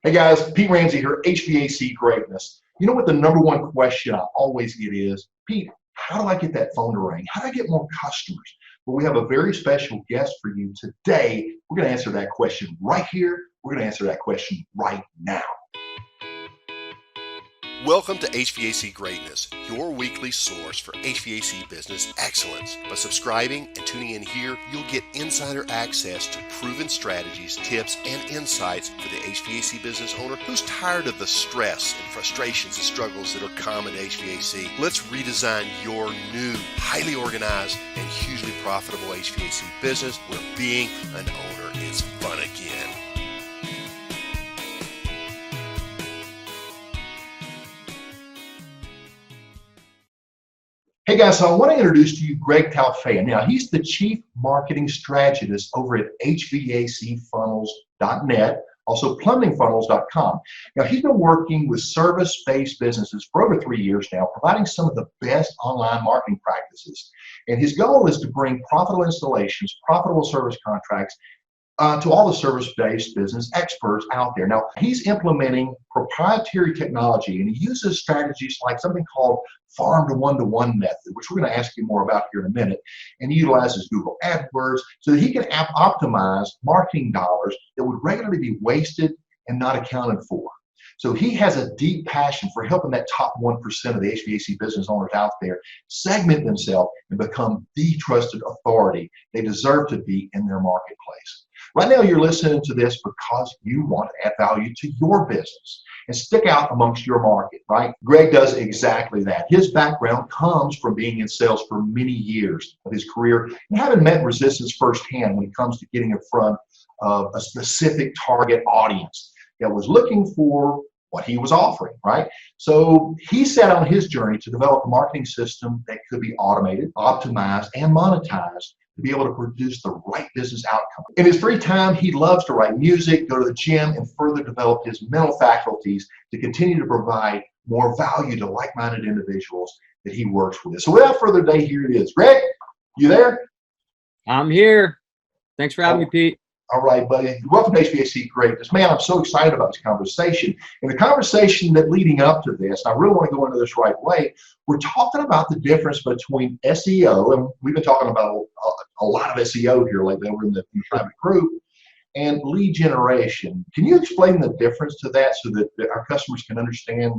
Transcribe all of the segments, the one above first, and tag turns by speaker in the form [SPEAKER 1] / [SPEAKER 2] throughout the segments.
[SPEAKER 1] Hey guys, Pete Ramsey here, HVAC Greatness. You know what the number one question I always get is, Pete, how do I get that phone to ring? How do I get more customers? Well, we have a very special guest for you today. We're going to answer that question right here. We're going to answer that question right now.
[SPEAKER 2] Welcome to HVAC Greatness, your weekly source for HVAC business excellence. By subscribing and tuning in here, you'll get insider access to proven strategies, tips, and insights for the HVAC business owner who's tired of the stress and frustrations and struggles that are common to HVAC. Let's redesign your new, highly organized, and hugely profitable HVAC business where being an owner is fun again.
[SPEAKER 1] Hey guys, so I want to introduce to you Greg Telfeian. Now, he's the Chief Marketing Strategist over at HVACfunnels.net, also plumbingfunnels.com. Now, he's been working with service-based businesses for over 3 years now, providing some of the best online marketing practices. And his goal is to bring profitable installations, profitable service contracts, to all the service-based business experts out there. Now, he's implementing proprietary technology, and he uses strategies like something called farm to one method, which we're going to ask you more about here in a minute. And he utilizes Google AdWords so that he can optimize marketing dollars that would regularly be wasted and not accounted for. So he has a deep passion for helping that top 1% of the HVAC business owners out there segment themselves and become the trusted authority they deserve to be in their marketplace. Right now, you're listening to this because you want to add value to your business and stick out amongst your market, right? Greg does exactly that. His background comes from being in sales for many years of his career and having met resistance firsthand when it comes to getting in front of a specific target audience that was looking for what he was offering, right? So he set on his journey to develop a marketing system that could be automated, optimized, and monetized to be able to produce the right business outcome. In his free time, he loves to write music, go to the gym, and further develop his mental faculties to continue to provide more value to like-minded individuals that he works with. So without further ado, here it is. Greg, you there?
[SPEAKER 3] I'm here. Thanks for having me, Pete.
[SPEAKER 1] All right, buddy. Welcome to HVAC Greatness. Man, I'm so excited about this conversation. And the conversation that leading up to this, I really want to go into this right away. We're talking about the difference between SEO, and we've been talking about a lot of SEO here lately over in the private group, and lead generation. Can you explain the difference to that so that our customers can understand,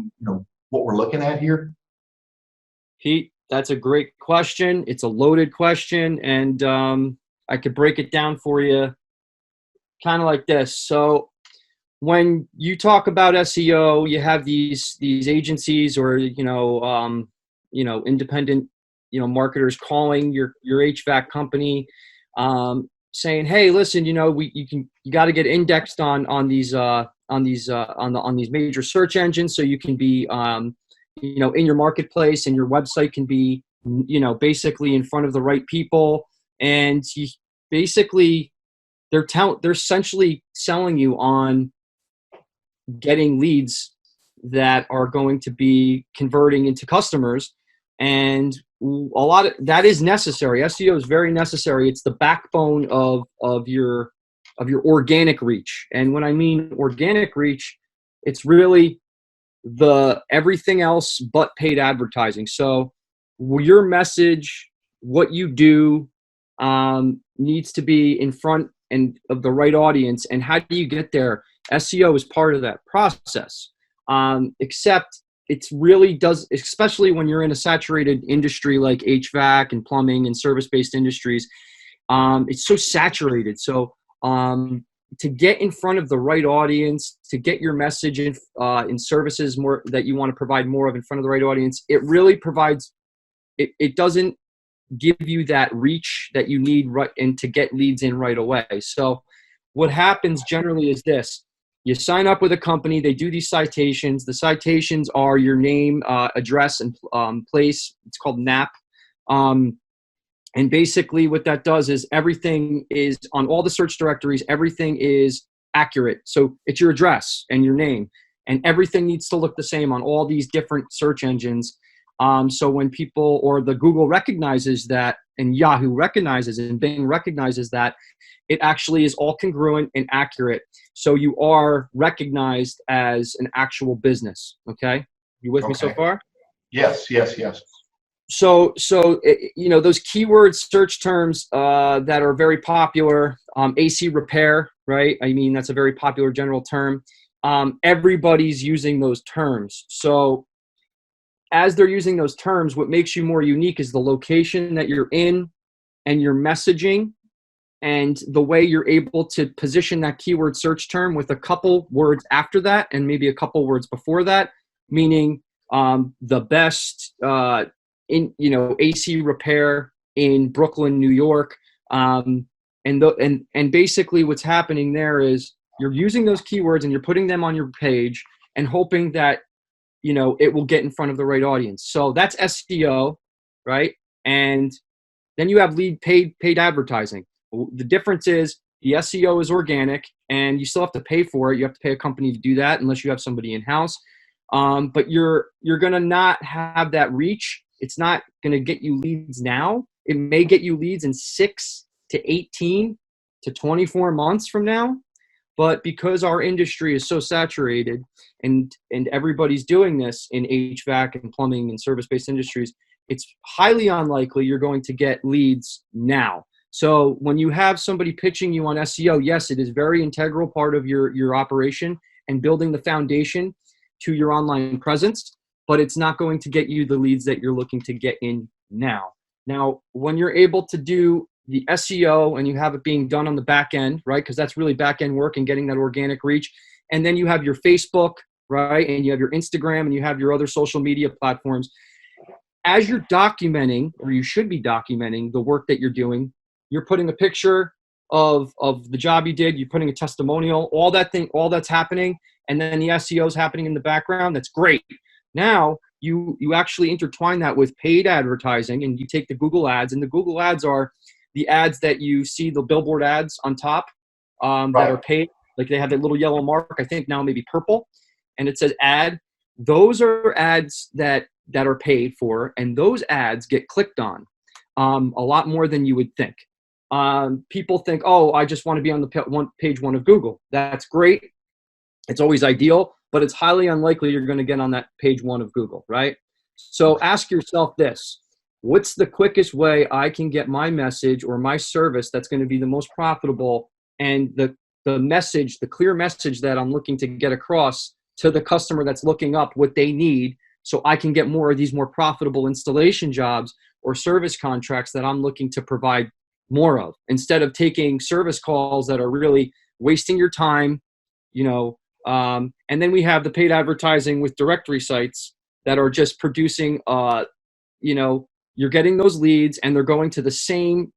[SPEAKER 1] what we're looking at here?
[SPEAKER 3] Pete, that's a great question. It's a loaded question, and I could break it down for you kind of like this. So when you talk about SEO, you have these agencies or independent marketers calling your HVAC company, saying, hey, listen, you got to get indexed on these major search engines so you can be in your marketplace, and your website can be basically in front of the right people. And you basically they're essentially selling you on getting leads that are going to be converting into customers, and a lot of that is necessary. SEO is very necessary. It's the backbone of your organic reach. And when I mean organic reach, it's really the everything else but paid advertising. So your message, what you do, needs to be in front and of the right audience. And how do you get there? SEO is part of that process. Except it really does, especially when you're in a saturated industry like HVAC and plumbing and service-based industries. It's so saturated. So to get in front of the right audience, to get your message in services more that you want to provide more of in front of the right audience, it really provides. It doesn't give you that reach that you need right and to get leads in right away. So what happens generally is this: you sign up with a company, they do these citations. The citations are your name, address, and place. It's called NAP. And basically what that does is everything is on all the search directories, everything is accurate. So it's your address and your name, and everything needs to look the same on all these different search engines. So when people, or the Google recognizes that, and Yahoo recognizes and Bing recognizes that, it actually is all congruent and accurate. So you are recognized as an actual business. Okay. You with me so far?
[SPEAKER 1] Yes, yes, yes.
[SPEAKER 3] So those keyword search terms that are very popular, AC repair, right? I mean, that's a very popular general term. Everybody's using those terms. So as they're using those terms, what makes you more unique is the location that you're in and your messaging and the way you're able to position that keyword search term with a couple words after that and maybe a couple words before that, meaning the best AC repair in Brooklyn, New York. And basically what's happening there is you're using those keywords and you're putting them on your page and hoping that, it will get in front of the right audience. So that's SEO, right? And then you have paid advertising. The difference is the SEO is organic and you still have to pay for it. You have to pay a company to do that unless you have somebody in-house. But you're going to not have that reach. It's not going to get you leads now. It may get you leads in 6 to 18 to 24 months from now. But because our industry is so saturated and everybody's doing this in HVAC and plumbing and service-based industries, it's highly unlikely you're going to get leads now. So when you have somebody pitching you on SEO, yes, it is very integral part of your operation and building the foundation to your online presence, but it's not going to get you the leads that you're looking to get in now. Now, when you're able to do the SEO and you have it being done on the back end, right? Because that's really back end work and getting that organic reach. And then you have your Facebook, right? And you have your Instagram and you have your other social media platforms. As you're documenting, or you should be documenting the work that you're doing, you're putting a picture of the job you did, you're putting a testimonial, all that's happening. And then the SEO is happening in the background. That's great. Now you actually intertwine that with paid advertising and you take the Google ads, and the Google ads are the ads that you see, the billboard ads on top that are paid. Like they have that little yellow mark, I think now maybe purple, and it says ad. Those are ads that are paid for, and those ads get clicked on a lot more than you would think. People think, oh, I just want to be on the page one of Google. That's great. It's always ideal, but it's highly unlikely you're going to get on that page one of Google, right? So ask yourself this: what's the quickest way I can get my message or my service that's going to be the most profitable, and the message, the clear message that I'm looking to get across to the customer that's looking up what they need, so I can get more of these more profitable installation jobs or service contracts that I'm looking to provide more of, instead of taking service calls that are really wasting your time, and then we have the paid advertising with directory sites that are just producing, you're getting those leads and they're going to the same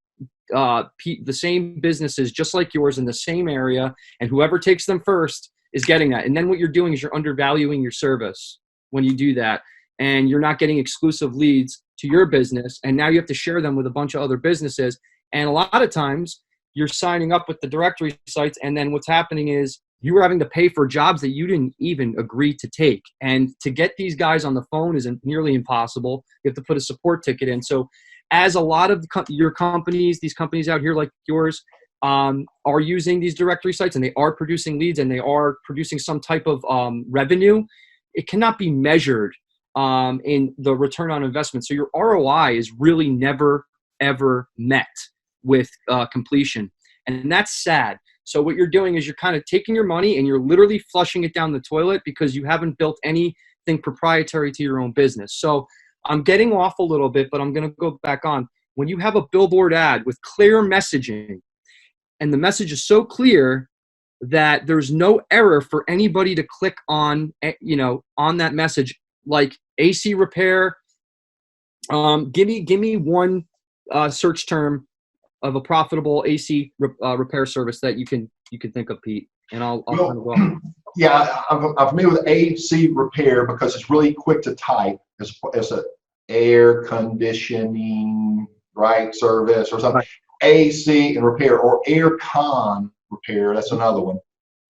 [SPEAKER 3] businesses just like yours in the same area, and whoever takes them first is getting that. And then what you're doing is you're undervaluing your service when you do that, and you're not getting exclusive leads to your business, and now you have to share them with a bunch of other businesses. And a lot of times you're signing up with the directory sites, and then what's happening is you were having to pay for jobs that you didn't even agree to take. And to get these guys on the phone is nearly impossible. You have to put a support ticket in. So as a lot of your companies, these companies out here like yours, are using these directory sites and they are producing leads and they are producing some type of revenue, it cannot be measured in the return on investment. So your ROI is really never, ever met with completion. And that's sad. So what you're doing is you're kind of taking your money and you're literally flushing it down the toilet because you haven't built anything proprietary to your own business. So I'm getting off a little bit, but I'm going to go back on. When you have a billboard ad with clear messaging, and the message is so clear that there's no error for anybody to click on, on that message, like AC repair. Give me one search term of a profitable AC repair service that you can think of, Pete, and I'll kind of go.
[SPEAKER 1] Yeah, I'm familiar with AC repair because it's really quick to type as a air conditioning service or something. Right. AC and repair, or air con repair, that's another one.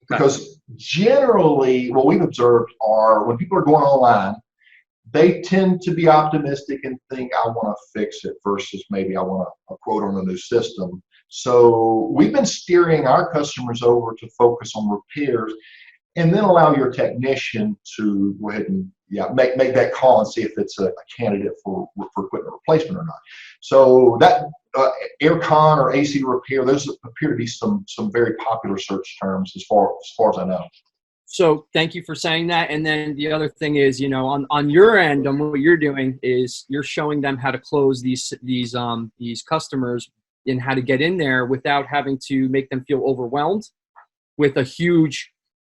[SPEAKER 1] Because generally what we've observed are when people are going online, they tend to be optimistic and think I want to fix it versus maybe I want a quote on a new system. So we've been steering our customers over to focus on repairs, and then allow your technician to go ahead and make that call and see if it's a candidate for equipment replacement or not. So that aircon or AC repair, those appear to be some very popular search terms as far as I know.
[SPEAKER 3] So thank you for saying that. And then the other thing is, on your end, on what you're doing is you're showing them how to close these customers and how to get in there without having to make them feel overwhelmed with a huge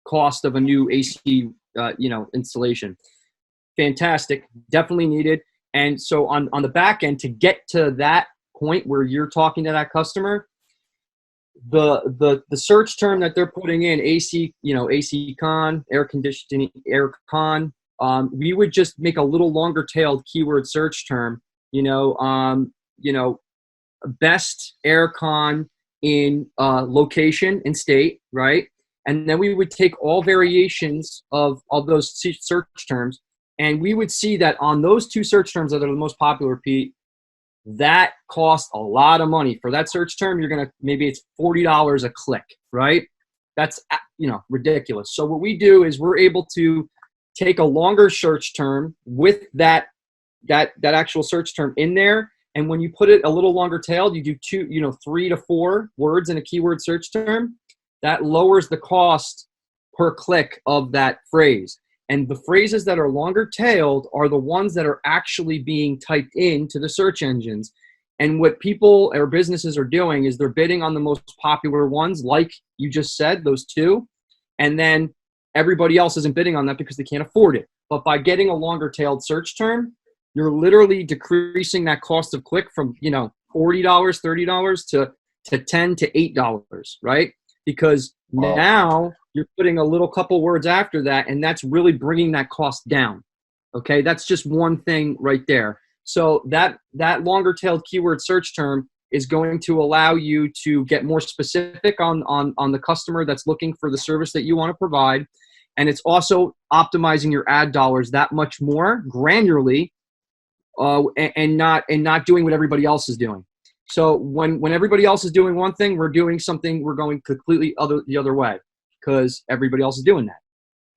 [SPEAKER 3] cost of a new AC, installation. Fantastic, definitely needed. And so on the back end, to get to that point where you're talking to that customer, the search term that they're putting in, AC, AC con, air conditioning, air con, we would just make a little longer tailed keyword search term, best air con in location and state, right? And then we would take all variations of those search terms, and we would see that on those two search terms that are the most popular, Pete, that costs a lot of money. For that search term, maybe it's $40 a click, right? That's, ridiculous. So what we do is we're able to take a longer search term with that actual search term in there. And when you put it a little longer tailed, you do 3 to 4 words in a keyword search term. That lowers the cost per click of that phrase. And the phrases that are longer tailed are the ones that are actually being typed into the search engines. And what people or businesses are doing is they're bidding on the most popular ones, like you just said, those two. And then everybody else isn't bidding on that because they can't afford it. But by getting a longer tailed search term, you're literally decreasing that cost of click from, $40, $30 to $10 to $8, right? Because now you're putting a little couple words after that, and that's really bringing that cost down. Okay, that's just one thing right there. So that longer tailed keyword search term is going to allow you to get more specific on the customer that's looking for the service that you want to provide. And it's also optimizing your ad dollars that much more granularly, and not doing what everybody else is doing. So when everybody else is doing one thing, we're doing something, we're going completely the other way because everybody else is doing that.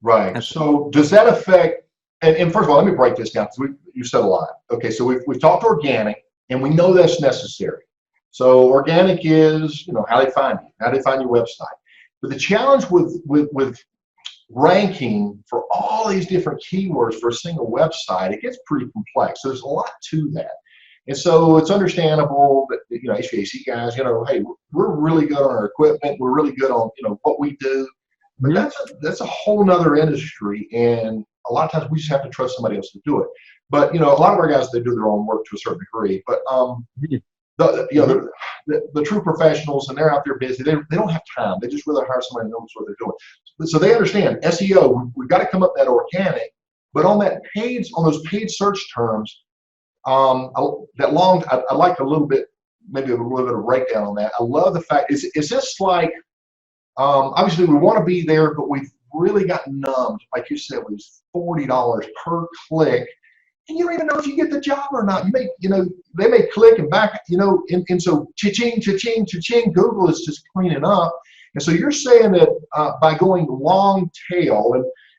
[SPEAKER 1] Right. So does that affect, and first of all, let me break this down because you said a lot. Okay, so we've talked organic, and we know that's necessary. So organic is, how they find you, how they find your website. But the challenge with ranking for all these different keywords for a single website, it gets pretty complex. So there's a lot to that. And so it's understandable that, HVAC guys, hey, we're really good on our equipment. We're really good on, what we do. But that's a whole nother industry. And a lot of times we just have to trust somebody else to do it. But, a lot of our guys, they do their own work to a certain degree. But, the true professionals, and they're out there busy, they don't have time. They just rather hire somebody who knows what they're doing. So they understand SEO, we've got to come up that organic. But on those paid search terms, I'd like a little bit, maybe a little bit of breakdown on that. I love the fact, is this like, obviously we want to be there, but we've really gotten numbed, like you said, it was $40 per click, and you don't even know if you get the job or not. They may click and back, and so cha-ching, cha-ching, cha-ching, Google is just cleaning up. And so you're saying that by going long tail,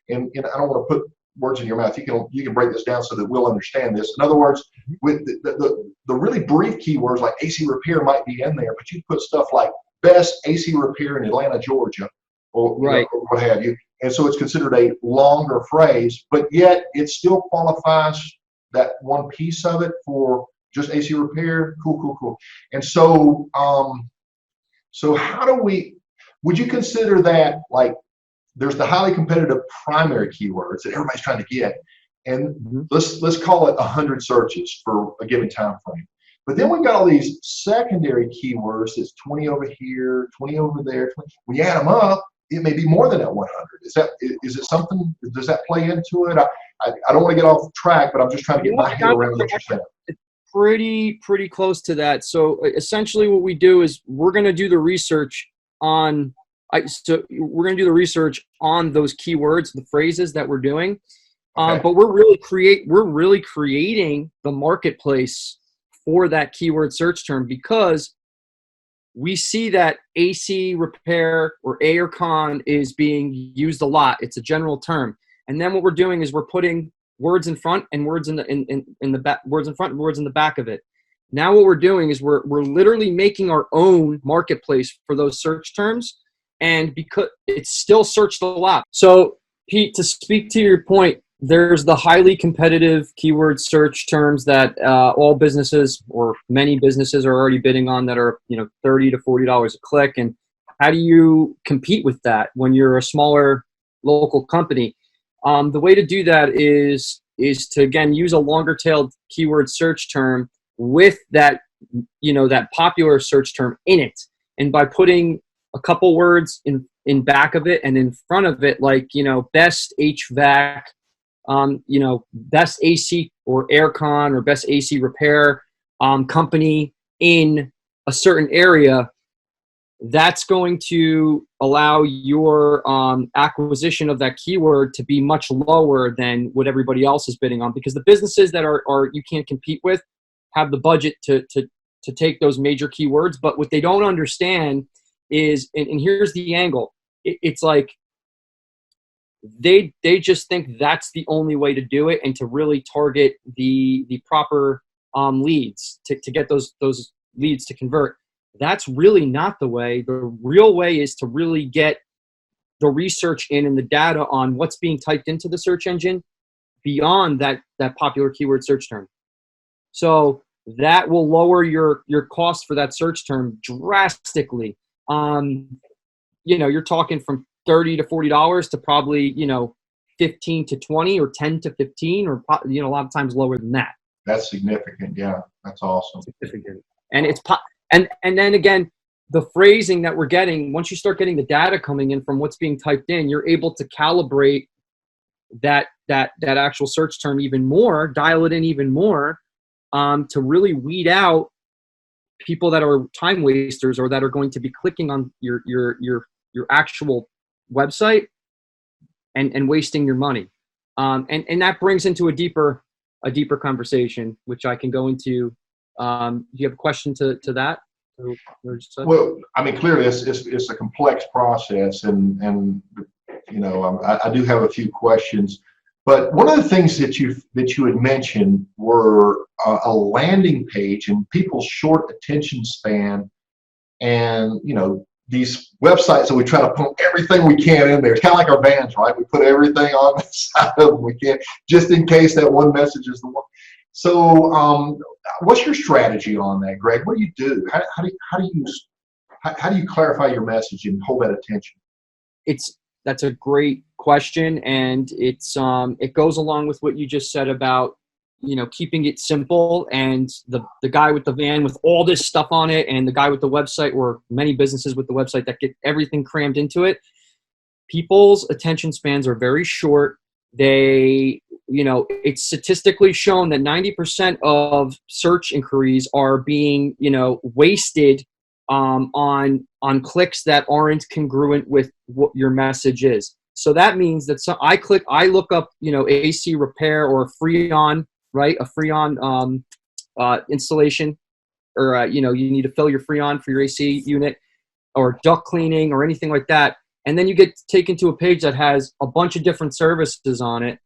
[SPEAKER 1] and I don't want to put words in your mouth, you can break this down so that we'll understand this. In other words, with the really brief keywords like AC repair might be in there, but you put stuff like best AC repair in Atlanta, Georgia, or what have you. And so it's considered a longer phrase, but yet it still qualifies that one piece of it for just AC repair. Cool. And so, so would you consider that, like, there's the highly competitive primary keywords that everybody's trying to get, and let's call it 100 searches for a given time frame. But then we've got all these secondary keywords. It's 20 over here, 20 over there. 20. When you add them up, it may be more than that 100. Is it something? Does that play into it? I don't want to get off track, but I'm just trying to get my head around what you're saying.
[SPEAKER 3] It's pretty close to that. So essentially, what we do is we're going to do the research on. So we're going to do the research on those keywords, the phrases that we're doing.
[SPEAKER 1] Okay.
[SPEAKER 3] But we're really creating the marketplace for that keyword search term, because we see that AC repair or aircon is being used a lot. It's a general term. And then what we're doing is we're putting words in front and words in the back, words in front and words in the back of it. Now what we're doing is we're literally making our own marketplace for those search terms, and because it's still searched a lot. So Pete, to speak to your point, there's the highly competitive keyword search terms that all businesses or many businesses are already bidding on, that are, $30 to $40 a click. And how do you compete with that when you're a smaller local company? The way to do that is to, again, use a longer tailed keyword search term with that, that popular search term in it. And by putting a couple words in back of it and in front of it, like, best HVAC, best AC or aircon or best AC repair company in a certain area, that's going to allow your acquisition of that keyword to be much lower than what everybody else is bidding on, because the businesses that are you can't compete with have the budget to take those major keywords. But what they don't understand is, and here's the angle, it's like they just think that's the only way to do it, and to really target the proper leads to get those leads to convert. That's really not the way. The real way is to really get the research in and the data on what's being typed into the search engine beyond that popular keyword search term. So that will lower your cost for that search term drastically. You're talking from $30 to $40 to probably, 15 to 20 or 10 to 15, or, a lot of times lower than that.
[SPEAKER 1] That's significant. Yeah, that's awesome.
[SPEAKER 3] Significant. And it's and then again, the phrasing that we're getting, once you start getting the data coming in from what's being typed in, you're able to calibrate that actual search term even more, dial it in even more, to really weed out people that are time wasters or that are going to be clicking on your actual website and wasting your money. And that brings into a deeper conversation, which I can go into. Do you have a question to that?
[SPEAKER 1] Well, I mean, clearly it's a complex process, and I do have a few questions. But one of the things that you had mentioned were a landing page and people's short attention span, and these websites that we try to put everything we can in there. It's kind of like our vans, right? We put everything on the side of them we can, just in case that one message is the one. So, what's your strategy on that, Greg? What do you do? How do you clarify your message and hold that attention?
[SPEAKER 3] That's a great question, and it goes along with what you just said about keeping it simple, and the guy with the van with all this stuff on it, and the guy with the website, or many businesses with the website that get everything crammed into it. People's attention spans are very short. It's statistically shown that 90% of search inquiries are being wasted on clicks that aren't congruent with what your message is. So that means that I look up AC repair or Freon, right? A Freon installation, or you need to fill your Freon for your AC unit, or duct cleaning or anything like that. And then you get taken to a page that has a bunch of different services on it.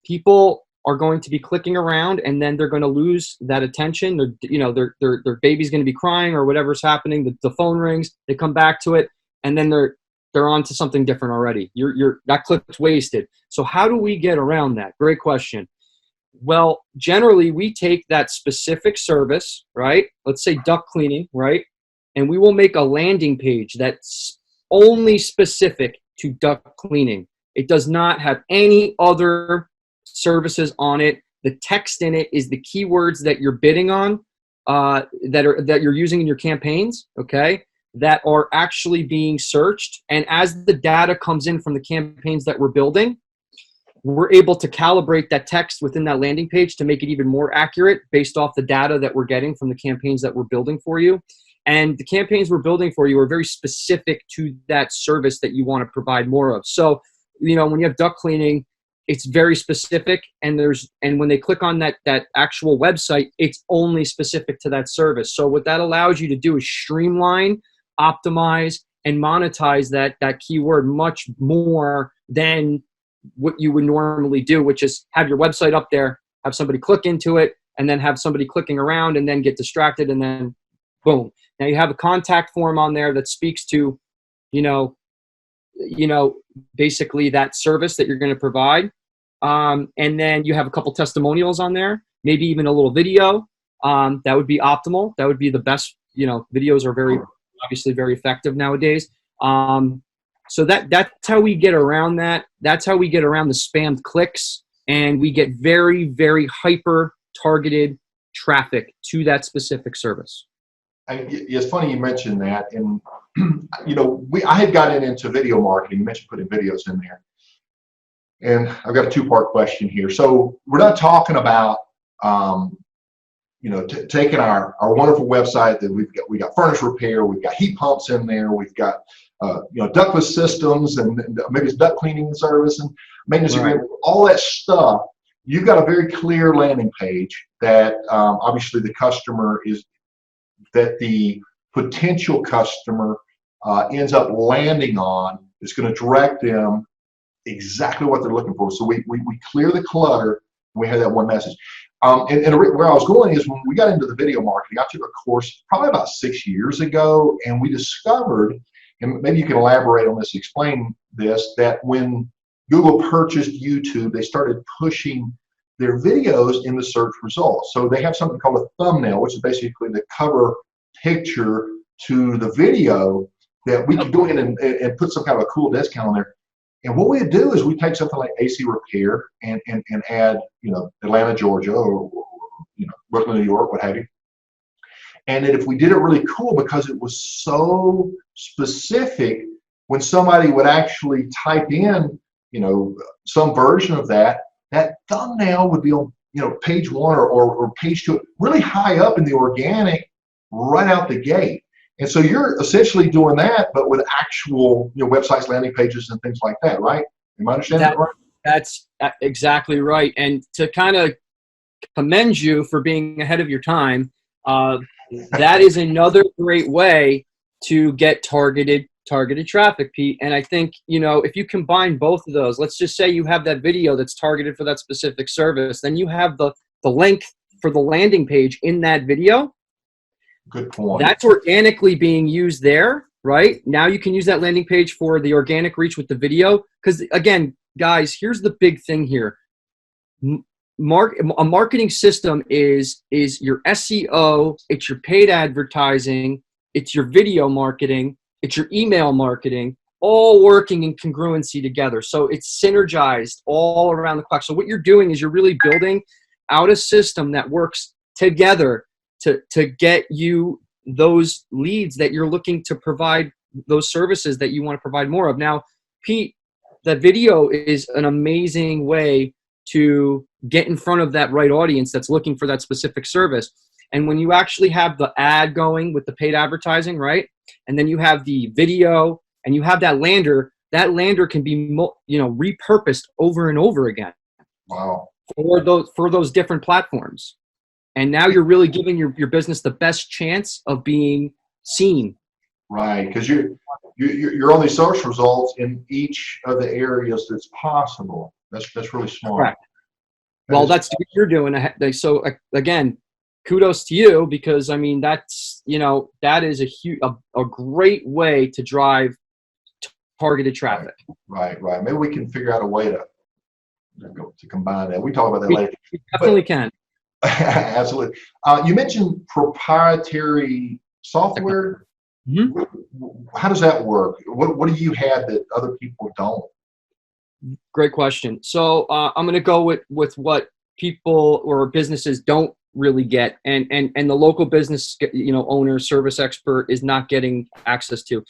[SPEAKER 3] People are going to be clicking around, and then they're going to lose that attention. Their baby's going to be crying or whatever's happening. The phone rings, they come back to it, and then they're on to something different already. That click's wasted. So how do we get around that? Great question. Well, generally we take that specific service, right? Let's say duct cleaning, right? And we will make a landing page that's only specific to duct cleaning. It does not have any other services on it. The text in it is the keywords that you're bidding on, that you're using in your campaigns, okay, that are actually being searched. And as the data comes in from the campaigns that we're building, we're able to calibrate that text within that landing page to make it even more accurate based off the data that we're getting from the campaigns that we're building for you. And the campaigns we're building for you are very specific to that service that you want to provide more of. So, when you have duct cleaning, it's very specific, and when they click on that actual website, it's only specific to that service. So what that allows you to do is streamline, optimize, and monetize that keyword much more than what you would normally do, which is have your website up there, have somebody click into it, and then have somebody clicking around and then get distracted, and then boom. Now you have a contact form on there that speaks to, basically that service that you're going to provide. And then you have a couple testimonials on there, maybe even a little video. That would be optimal. That would be the best. Videos are obviously very effective nowadays. So that's how we get around that. That's how we get around the spammed clicks, and we get very, very hyper targeted traffic to that specific service.
[SPEAKER 1] It's funny you mentioned that, and I had gotten into video marketing. You mentioned putting videos in there, and I've got a two-part question here. So we're not talking about taking our wonderful website that we got furnace repair, we've got heat pumps in there, we've got ductless systems, and maybe it's duct cleaning service and maintenance agreement, all that stuff. You've got a very clear landing page that obviously the potential customer ends up landing on. It's going to direct them exactly what they're looking for. So we clear the clutter, and we have that one message. And where I was going is when we got into the video marketing, I took a course probably about 6 years ago, and we discovered, and maybe you can elaborate on this, explain this, that when Google purchased YouTube, they started pushing their videos in the search results. So they have something called a thumbnail, which is basically the cover picture to the video, that we could go in and put some kind of a cool discount on there. And what we do is we take something like AC Repair and add, Atlanta, Georgia, or Brooklyn, New York, what have you. And then if we did it really cool, because it was so specific, when somebody would actually type in, some version of that thumbnail would be on, page one or page two, really high up in the organic, right out the gate. And so you're essentially doing that, but with actual websites, landing pages, and things like that, right? Am I understanding that right?
[SPEAKER 3] That's exactly right. And to kind of commend you for being ahead of your time, that is another great way to get targeted traffic, Pete. And I think, if you combine both of those, let's just say you have that video that's targeted for that specific service, then you have the link for the landing page in that video.
[SPEAKER 1] Good point.
[SPEAKER 3] That's organically being used there, right? Now you can use that landing page for the organic reach with the video. Because again, guys, here's the big thing here. A marketing system is your SEO, it's your paid advertising, it's your video marketing, it's your email marketing, all working in congruency together. So it's synergized all around the clock. So what you're doing is you're really building out a system that works together to get you those leads that you're looking to provide, those services that you want to provide more of. Now, Pete, the video is an amazing way to get in front of that right audience that's looking for that specific service. And when you actually have the ad going with the paid advertising, right? And then you have the video and you have that lander can be, repurposed over and over again.
[SPEAKER 1] Wow.
[SPEAKER 3] For those different platforms. And now you're really giving your business the best chance of being seen.
[SPEAKER 1] Right, because you're on these search results in each of the areas that's possible. That's really smart.
[SPEAKER 3] Correct. Well, that's what you're doing. So again, kudos to you, because that's that is a great way to drive targeted traffic.
[SPEAKER 1] Right. Maybe we can figure out a way to combine that. We talk about that later.
[SPEAKER 3] We definitely can.
[SPEAKER 1] Absolutely. You mentioned proprietary software.
[SPEAKER 3] Mm-hmm.
[SPEAKER 1] How does that work? What do you have that other people don't?
[SPEAKER 3] Great question. So I'm going to go with what people or businesses don't really get, and the local business owner, service expert is not getting access to.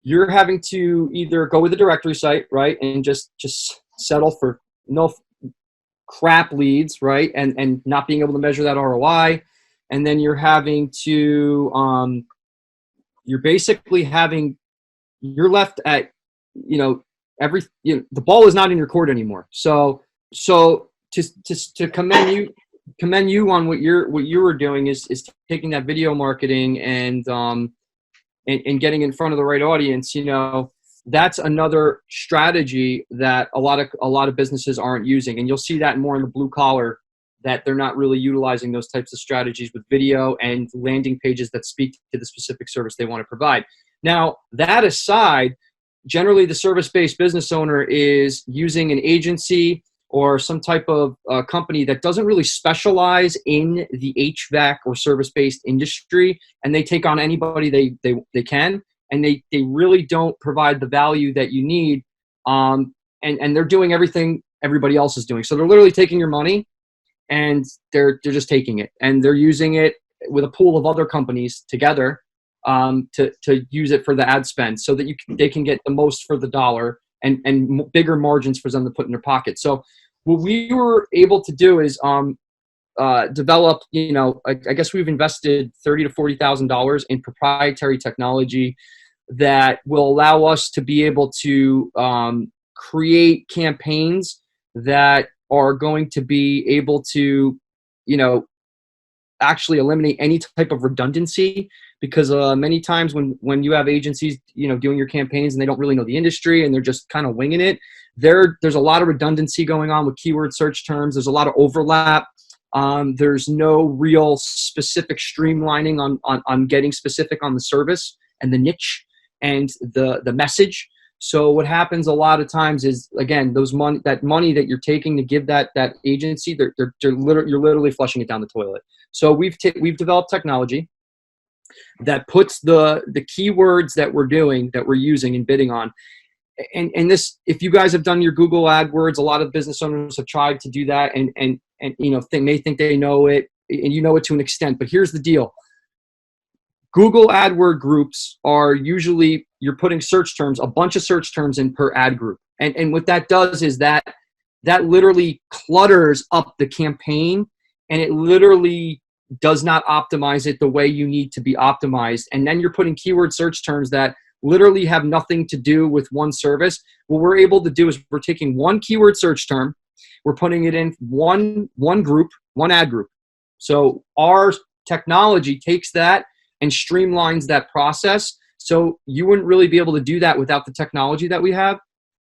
[SPEAKER 3] You're having to either go with a directory site, right, and just settle for no crap leads, right, and not being able to measure that ROI, and then you're having to you're left at the ball is not in your court anymore. So so to commend you on what you were doing is taking that video marketing and getting in front of the right audience. That's another strategy that a lot of businesses aren't using, and you'll see that more in the blue collar, that they're not really utilizing those types of strategies with video and landing pages that speak to the specific service they want to provide. Now, that aside, generally the service-based business owner is using an agency or some type of company that doesn't really specialize in the HVAC or service-based industry, and they take on anybody they can, and they really don't provide the value that you need, and they're doing everything everybody else is doing. So they're literally taking your money, and they're just taking it, and they're using it with a pool of other companies together to use it for the ad spend, so that they can get the most for the dollar and bigger margins for them to put in their pocket. So what we were able to do is develop, I guess we've invested $30,000 to $40,000 in proprietary technology that will allow us to be able to create campaigns that are going to be able to, actually eliminate any type of redundancy, because many times when you have agencies, doing your campaigns and they don't really know the industry and they're just kind of winging it, there's a lot of redundancy going on with keyword search terms. There's a lot of overlap. There's no real specific streamlining on getting specific on the service and the niche and the message. So what happens a lot of times is, again, that money that you're taking to give that agency, you're literally flushing it down the toilet. So we've developed technology that puts the keywords that we're using and bidding on. And this, if you guys have done your Google AdWords, a lot of business owners have tried to do that and may think they know it, and you know it to an extent. But here's the deal. Google AdWord groups are usually, you're putting a bunch of search terms in per ad group. And what that does is that literally clutters up the campaign, and it literally does not optimize it the way you need to be optimized. And then you're putting keyword search terms that literally have nothing to do with one service. What we're able to do is we're taking one keyword search term, we're putting it in one group, one ad group. So our technology takes that and streamlines that process. So you wouldn't really be able to do that without the technology that we have.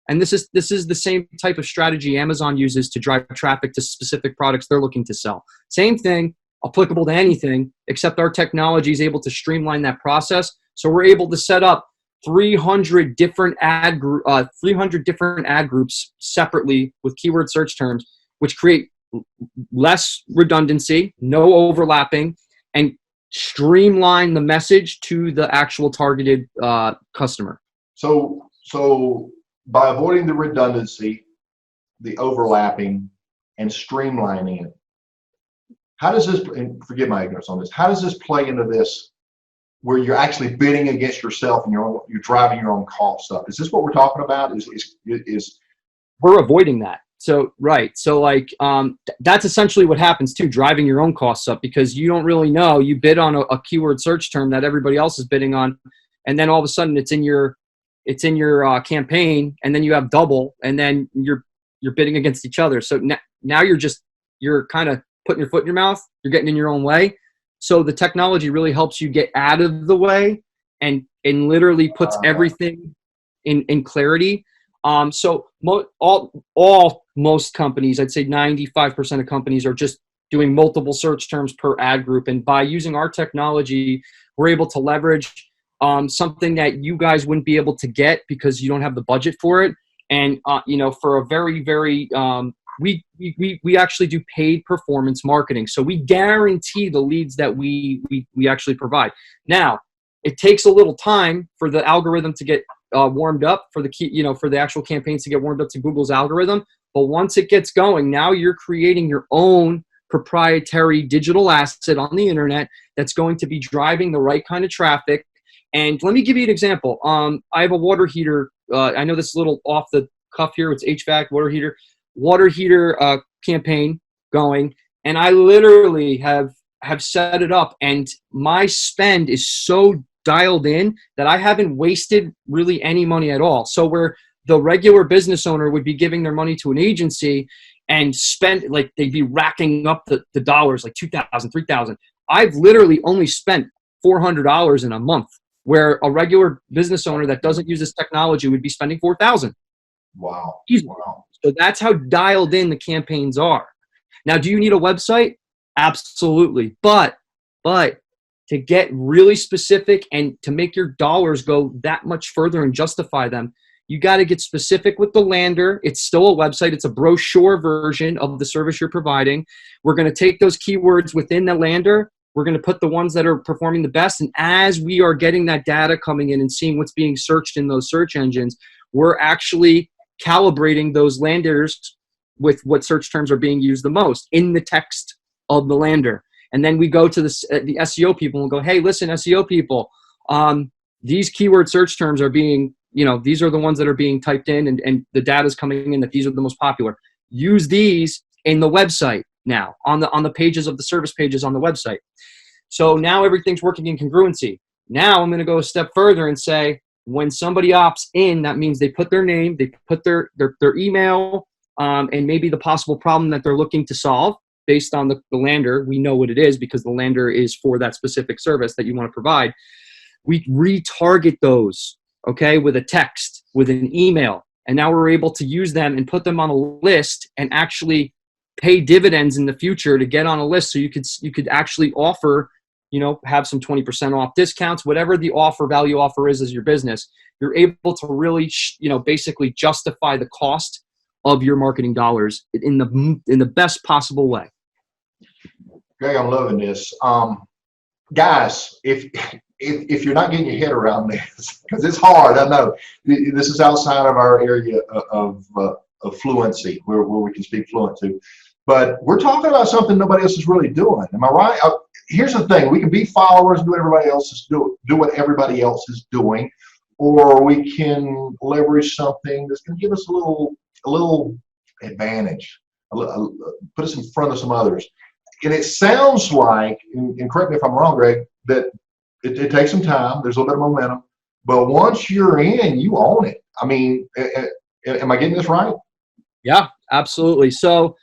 [SPEAKER 3] And this is the same type of strategy Amazon uses to drive traffic to specific products they're looking to sell. Same thing, applicable to anything, except our technology is able to streamline that process. So we're able to set up 300 different ad groups separately with keyword search terms, which create less redundancy, no overlapping, and streamline the message to the actual targeted customer. So
[SPEAKER 1] by avoiding the redundancy, the overlapping, and streamlining it, how does this, and forgive my ignorance on this, how does this play into this where you're actually bidding against yourself and you're driving your own costs up? Is this what we're talking about? Is
[SPEAKER 3] we're avoiding that. So, right. So that's essentially what happens too, driving your own costs up, because you don't really know. You bid on a keyword search term that everybody else is bidding on, and then all of a sudden it's in your campaign, and then you have double, and then you're bidding against each other. So now you're kind of putting your foot in your mouth. You're getting in your own way. So the technology really helps you get out of the way and literally puts everything in clarity. So most companies, I'd say 95% of companies, are just doing multiple search terms per ad group. And by using our technology, we're able to leverage something that you guys wouldn't be able to get because you don't have the budget for it. And for a very, very we actually do paid performance marketing. So we guarantee the leads that we actually provide. Now, it takes a little time for the algorithm to get warmed up, for the actual campaigns to get warmed up to Google's algorithm. But once it gets going, now you're creating your own proprietary digital asset on the internet that's going to be driving the right kind of traffic. And let me give you an example. I have a water heater. I know this is a little off the cuff here. It's HVAC water heater campaign going, and I literally have set it up, and my spend is so dialed in that I haven't wasted really any money at all. So where the regular business owner would be giving their money to an agency, and spend, like, they'd be racking up the dollars, like 2,000, 3,000. I've literally only spent $400 in a month, where a regular business owner that doesn't use this technology would be spending 4,000.
[SPEAKER 1] Wow.
[SPEAKER 3] Easily.
[SPEAKER 1] Wow.
[SPEAKER 3] So that's how dialed in the campaigns are. Now, do you need a website? Absolutely. But to get really specific and to make your dollars go that much further and justify them, you got to get specific with the lander. It's still a website. It's a brochure version of the service you're providing. We're going to take those keywords within the lander. We're going to put the ones that are performing the best. And as we are getting that data coming in and seeing what's being searched in those search engines, we're actually calibrating those landers with what search terms are being used the most in the text of the lander. And then we go to the SEO people and go, hey, listen, SEO people, these keyword search terms are being, these are the ones that are being typed in, and the data is coming in that these are the most popular. Use these in the website now, on the pages of the service pages on the website. So now everything's working in congruency. Now I'm going to go a step further and say, when somebody opts in, that means they put their name, they put their email, and maybe the possible problem that they're looking to solve. Based on the lander, we know what it is because the lander is for that specific service that you want to provide. We retarget those, okay, with a text, with an email, and now we're able to use them and put them on a list and actually pay dividends in the future to get on a list. So you could actually offer, have some 20% off discounts, whatever the value offer is as your business. You're able to really, basically justify the cost of your marketing dollars in the best possible way.
[SPEAKER 1] Greg, I'm loving this. Guys, if you're not getting your head around this, because it's hard, I know this is outside of our area of fluency, where we can speak fluent to, but we're talking about something nobody else is really doing. Am I right? Here's the thing: we can be followers and do what everybody else is doing, or we can leverage something that's going to give us a little advantage, put us in front of some others. And it sounds like, and correct me if I'm wrong, Greg, that it takes some time. There's a little bit of momentum, but once you're in, you own it. I mean, am I getting this right? Yeah,
[SPEAKER 3] absolutely. So,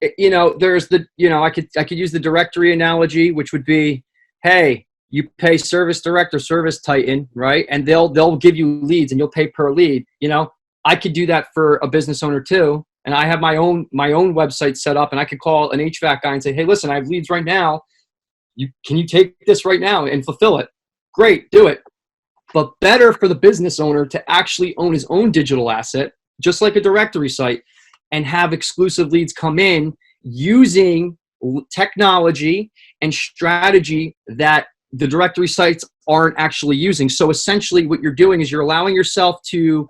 [SPEAKER 3] there's I could use the directory analogy, which would be, hey, you pay service direct or service titan, right? And they'll give you leads, and you'll pay per lead. I could do that for a business owner too. And I have my own website set up, and I could call an HVAC guy and say, hey, listen, I have leads right now. Can you take this right now and fulfill it? Great, do it. But better for the business owner to actually own his own digital asset, just like a directory site, and have exclusive leads come in using technology and strategy that the directory sites aren't actually using. So essentially what you're doing is you're allowing yourself to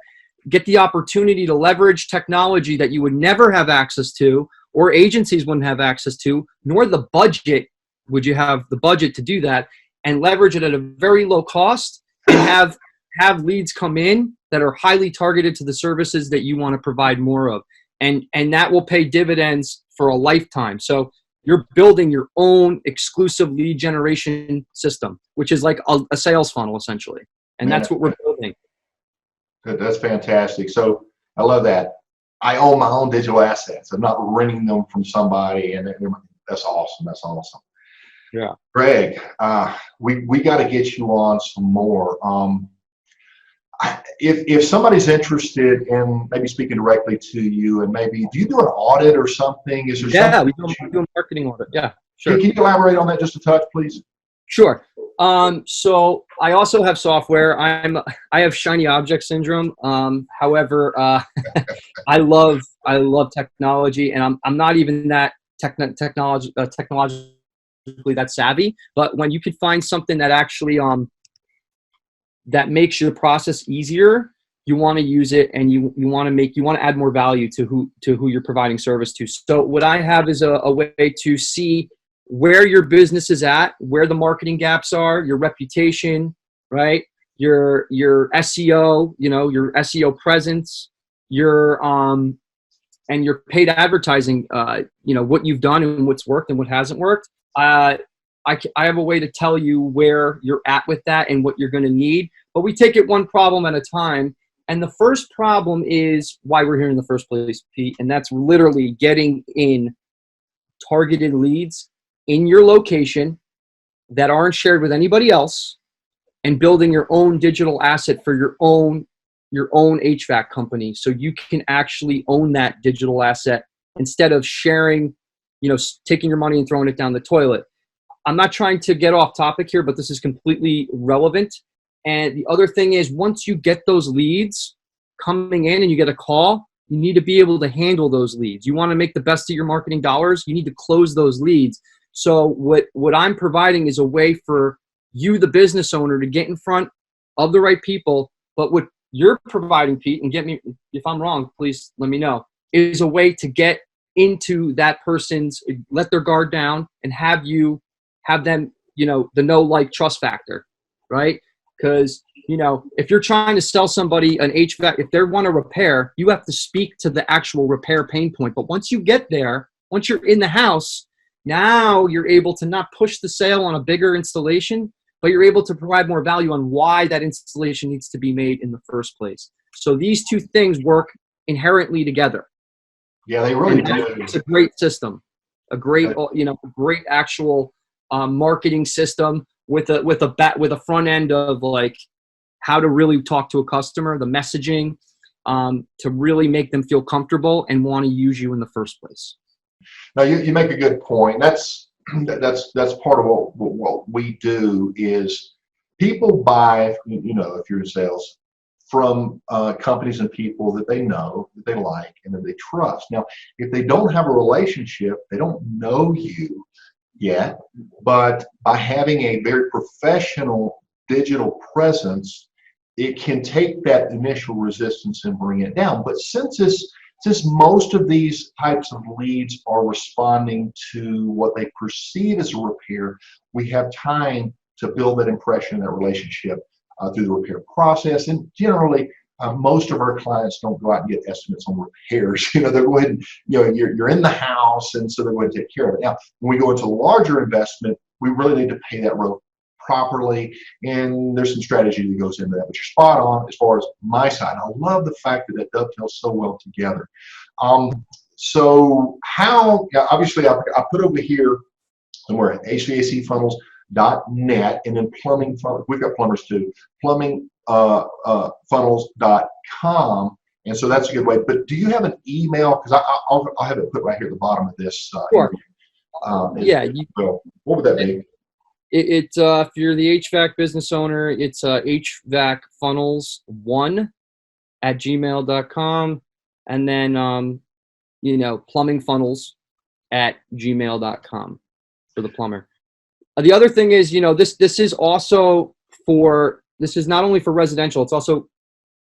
[SPEAKER 3] get the opportunity to leverage technology that you would never have access to, or agencies wouldn't have access to, nor the budget would you have the budget to do that, and leverage it at a very low cost, and have leads come in that are highly targeted to the services that you want to provide more of. And that will pay dividends for a lifetime. So you're building your own exclusive lead generation system, which is like a sales funnel essentially. And that's what we're building.
[SPEAKER 1] Good. That's fantastic. So I love that. I own my own digital assets. I'm not renting them from somebody, and that's awesome. That's awesome.
[SPEAKER 3] Yeah.
[SPEAKER 1] Greg, we got to get you on some more. If somebody's interested in maybe speaking directly to you, and maybe do you do an audit or something? Is there something
[SPEAKER 3] we do a marketing audit. Yeah, sure.
[SPEAKER 1] Can you elaborate on that just a touch, please?
[SPEAKER 3] Sure. So I also have software. I have shiny object syndrome. However, I love technology, and I'm not even that technologically that savvy. But when you could find something that actually that makes your process easier, you want to use it, and you want to add more value to who you're providing service to. So what I have is a way to see where your business is at, where the marketing gaps are, your reputation, right? Your SEO, your SEO presence, and your paid advertising, what you've done and what's worked and what hasn't worked. I have a way to tell you where you're at with that and what you're going to need, but we take it one problem at a time. And the first problem is why we're here in the first place, Pete, and that's literally getting in targeted leads in your location that aren't shared with anybody else, and building your own digital asset for your own HVAC company, so you can actually own that digital asset instead of sharing, taking your money and throwing it down the toilet. I'm not trying to get off topic here, but this is completely relevant. And the other thing is, once you get those leads coming in and you get a call, you need to be able to handle those leads. You want to make the best of your marketing dollars, you need to close those leads. So what I'm providing is a way for you, the business owner, to get in front of the right people. But what you're providing, Pete, and get me if I'm wrong, please let me know, is a way to get into that person's, let their guard down, and have them, the know, like, trust factor, right? Because, if you're trying to sell somebody an HVAC, if they want to repair, you have to speak to the actual repair pain point. But once you get there, once you're in the house, now you're able to not push the sale on a bigger installation, but you're able to provide more value on why that installation needs to be made in the first place. So these two things work inherently together.
[SPEAKER 1] Yeah, they really do.
[SPEAKER 3] It's a great system, a great, great actual marketing system with a front end of, like, how to really talk to a customer, the messaging, to really make them feel comfortable and want to use you in the first place.
[SPEAKER 1] Now, you make a good point. That's part of what we do is people buy, if you're in sales, from companies and people that they know, that they like, and that they trust. Now, if they don't have a relationship, they don't know you yet, but by having a very professional digital presence, it can take that initial resistance and bring it down. But since most of these types of leads are responding to what they perceive as a repair, we have time to build that impression, that relationship through the repair process. And generally, most of our clients don't go out and get estimates on repairs. They're going ahead, you're in the house, and so they're going to take care of it. Now, when we go into larger investment, we really need to pay that road properly, and there's some strategy that goes into that. But you're spot on as far as my side. I love the fact that dovetails so well together. So how, obviously, I put over here somewhere at HVACfunnels.net, and then plumbing, we've got plumbers too, plumbingfunnels.com. And so that's a good way. But do you have an email? Because I'll have it put right here at the bottom of this.
[SPEAKER 3] Sure.
[SPEAKER 1] What would that be?
[SPEAKER 3] It's if you're the HVAC business owner, it's HVACfunnels1@gmail.com, and then plumbingfunnels@gmail.com for the plumber. The other thing is, this is not only for residential, it's also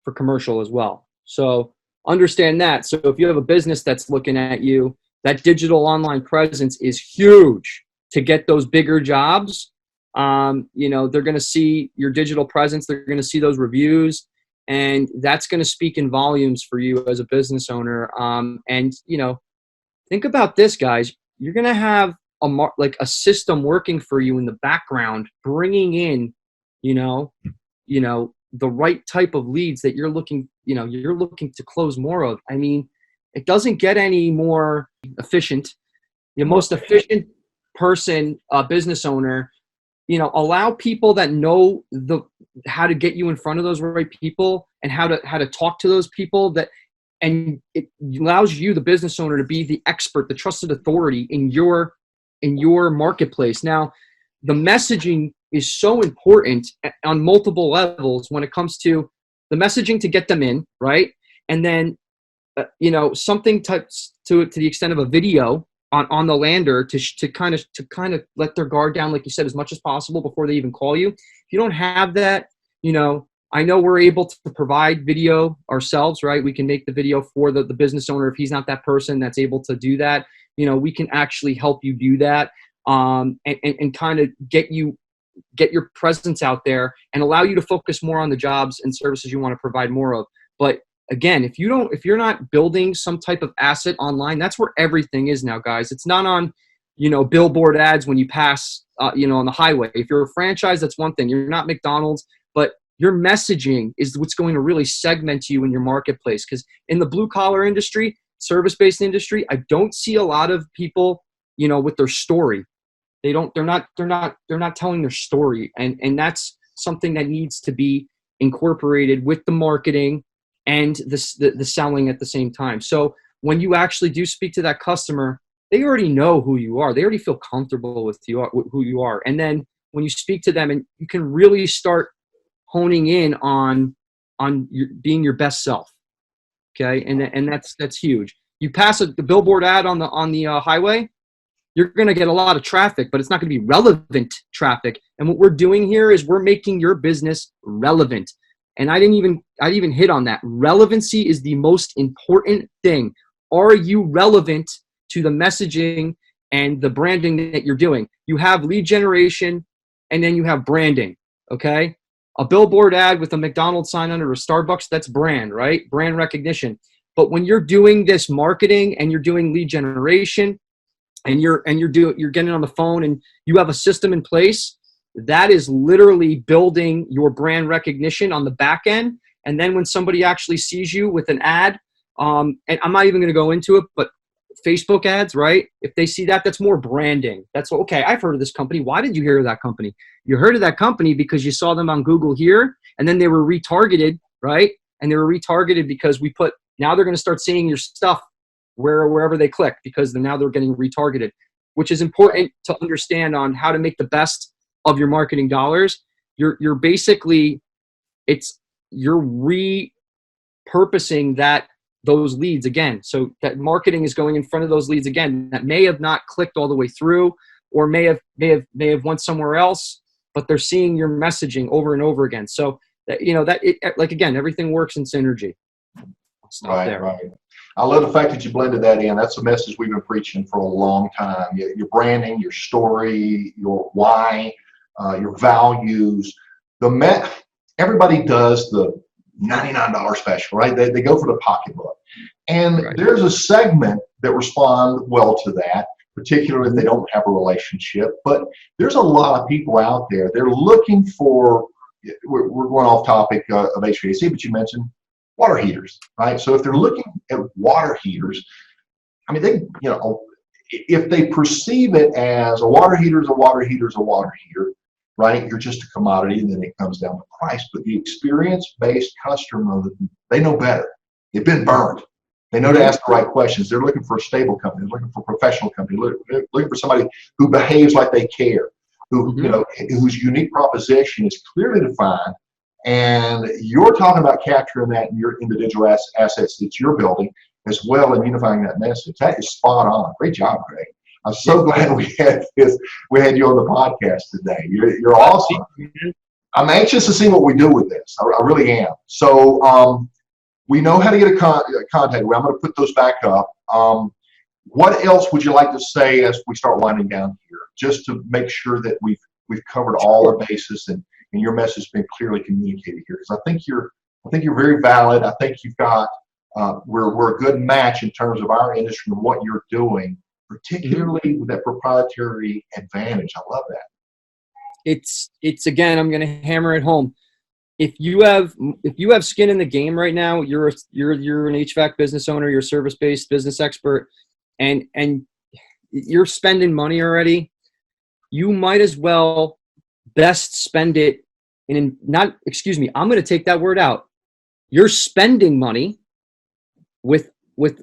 [SPEAKER 3] for commercial as well. So understand that. So if you have a business that's looking at you, that digital online presence is huge to get those bigger jobs. They're going to see your digital presence. They're going to see those reviews, and that's going to speak in volumes for you as a business owner. Think about this, guys. You're going to have a system working for you in the background, bringing in, the right type of leads that you're looking to close more of. I mean, it doesn't get any more efficient. The most efficient person, business owner, allow people that know how to get you in front of those right people and how to talk to those people, and it allows you, the business owner, to be the expert, the trusted authority in your marketplace. Now, the messaging is so important on multiple levels when it comes to the messaging to get them in, right? And then, something to the extent of a video on the lander to kind of let their guard down, like you said, as much as possible before they even call you. If you don't have that, I know we're able to provide video ourselves, right? We can make the video for the business owner if he's not that person that's able to do that. We can actually help you do that, and kind of get your presence out there and allow you to focus more on the jobs and services you want to provide more of. But again, if you're not building some type of asset online, that's where everything is now, guys. It's not on, billboard ads when you pass, on the highway. If you're a franchise, that's one thing. You're not McDonald's, but your messaging is what's going to really segment you in your marketplace. Because in the blue collar industry, service-based industry, I don't see a lot of people, with their story. They're not telling their story. And that's something that needs to be incorporated with the marketing and the selling at the same time. So when you actually do speak to that customer, they already know who you are. They already feel comfortable with who you are. And then when you speak to them, and you can really start honing in on being your best self. Okay. And that's huge. You pass the billboard ad on the highway, you're going to get a lot of traffic, but it's not going to be relevant traffic. And what we're doing here is we're making your business relevant. And I didn't even hit on that. Relevancy is the most important thing. Are you relevant to the messaging and the branding that you're doing? You have lead generation, and then you have branding. Okay. A billboard ad with a McDonald's sign under a Starbucks, that's brand, right? Brand recognition. But when you're doing this marketing and you're doing lead generation, and you're getting on the phone and you have a system in place, that is literally building your brand recognition on the back end. And then when somebody actually sees you with an ad, and I'm not even going to go into it, but Facebook ads, right? If they see that, that's more branding. That's okay. I've heard of this company. Why did you hear of that company? You heard of that company because you saw them on Google here, and then they were retargeted, right? And they were retargeted because now they're going to start seeing your stuff wherever they click, because now they're getting retargeted, which is important to understand on how to make the best of your marketing dollars. You're basically, you're repurposing those leads again. So that marketing is going in front of those leads again that may have not clicked all the way through, or may have went somewhere else, but they're seeing your messaging over and over again. So again, everything works in synergy.
[SPEAKER 1] Right. I love the fact that you blended that in. That's a message we've been preaching for a long time. Your branding, your story, your why, your values. Everybody does the $99 special, right? They go for the pocketbook. And there's a segment that respond well to that, particularly if they don't have a relationship. But there's a lot of people out there. They're looking for, we're going off topic of HVAC, but you mentioned water heaters, right? So if they're looking at water heaters, I mean, if they perceive it as a water heater is a water heater is a water heater, right? You're just a commodity, and then it comes down to price. But the experience-based customer, they know better. They've been burned. They know to ask the right questions. They're looking for a stable company. They're looking for a professional company. Looking for somebody who behaves like they care, whose unique proposition is clearly defined. And you're talking about capturing that in your individual assets that you're building as well, and unifying that message. That is spot on. Great job, Greg. I'm so glad we had you on the podcast today. You're awesome. I'm anxious to see what we do with this. I really am. So we know how to get a contact. I'm going to put those back up. What else would you like to say as we start winding down here, just to make sure that we've covered all our bases and your message has been clearly communicated here? Because I think you're very valid. I think you've got we're a good match in terms of our industry and what you're doing, particularly with that proprietary advantage. I love that.
[SPEAKER 3] It's again, I'm going to hammer it home. If you have skin in the game right now, you're an HVAC business owner, you're a service-based business expert, and you're spending money already, you might as well best spend it I'm going to take that word out. You're spending money with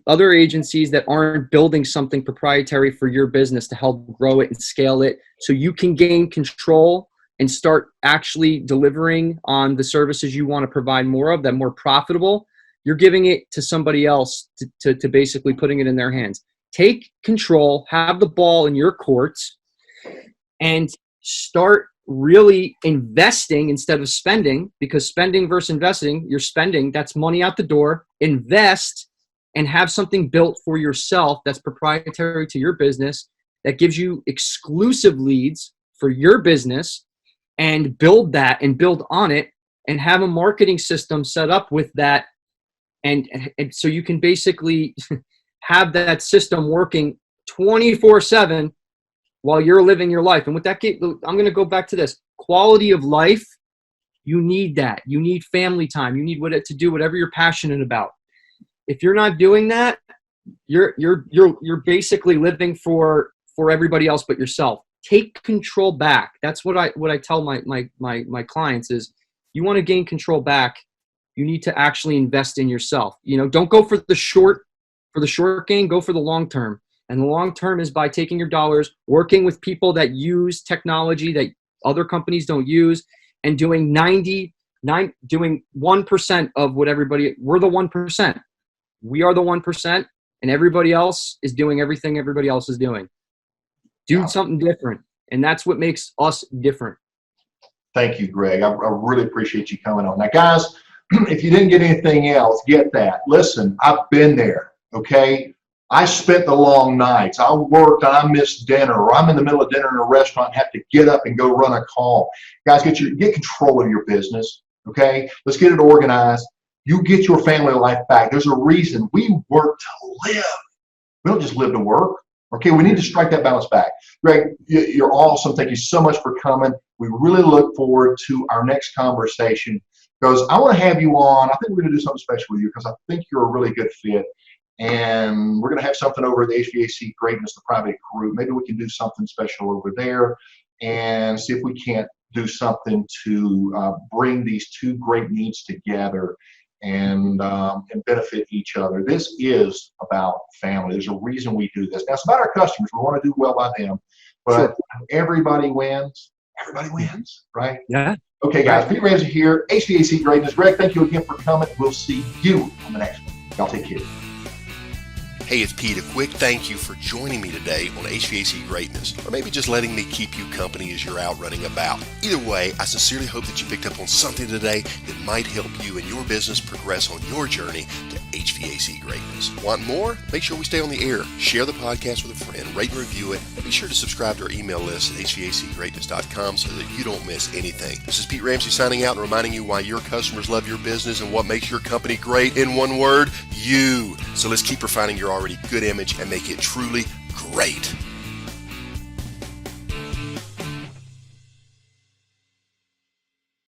[SPEAKER 3] other agencies that aren't building something proprietary for your business to help grow it and scale it, so you can gain control and start actually delivering on the services you want to provide more of, that more profitable. You're giving it to somebody else to basically putting it in their hands. Take control, have the ball in your courts, and start really investing instead of spending, because spending versus investing, you're spending, that's money out the door. Invest and have something built for yourself that's proprietary to your business, that gives you exclusive leads for your business, and build that and build on it, and have a marketing system set up with that. And so you can basically have that system working 24/7 while you're living your life. And with that, I'm going to go back to this. Quality of life You need that. You need family time. You need to do whatever you're passionate about. If you're not doing that, you're basically living for everybody else but yourself. Take control back. That's what I tell my clients is, you want to gain control back, you need to actually invest in yourself. Don't go for the short game, go for the long term. And the long term is by taking your dollars, working with people that use technology that other companies don't use, and doing 1% of what we're the 1%. We are the 1%, and everybody else is doing everything everybody else is doing. Do something different, and that's what makes us different.
[SPEAKER 1] Thank you, Greg. I really appreciate you coming on. Now, guys, if you didn't get anything else, get that. Listen, I've been there, okay? I spent the long nights. I worked and I missed dinner, or I'm in the middle of dinner in a restaurant and have to get up and go run a call. Guys, get control of your business, okay? Let's get it organized. You get your family life back. There's a reason we work to live. We don't just live to work, okay? We need to strike that balance back. Greg, you're awesome. Thank you so much for coming. We really look forward to our next conversation, because I want to have you on. I think we're going to do something special with you, because I think you're a really good fit. And we're going to have something over at the HVAC Greatness, the private group. Maybe we can do something special over there and see if we can't do something to bring these two great needs together and benefit each other. This is about family. There's a reason we do this. Now, it's about our customers. We want to do well by them. But
[SPEAKER 3] Sure.
[SPEAKER 1] Everybody wins. Everybody wins, right?
[SPEAKER 3] Yeah.
[SPEAKER 1] Okay, guys. Pete Ramsey here, HVAC Greatness. Greg, thank you again for coming. We'll see you on the next one. Y'all take care.
[SPEAKER 2] Hey, it's Pete. A quick thank you for joining me today on HVAC Greatness, or maybe just letting me keep you company as you're out running about. Either way, I sincerely hope that you picked up on something today that might help you and your business progress on your journey to HVAC Greatness. Want more? Make sure we stay on the air. Share the podcast with a friend, rate and review it, and be sure to subscribe to our email list at hvacgreatness.com so that you don't miss anything. This is Pete Ramsey signing out and reminding you why your customers love your business and what makes your company great. In one word, you. So let's keep refining your already good image and make it truly great.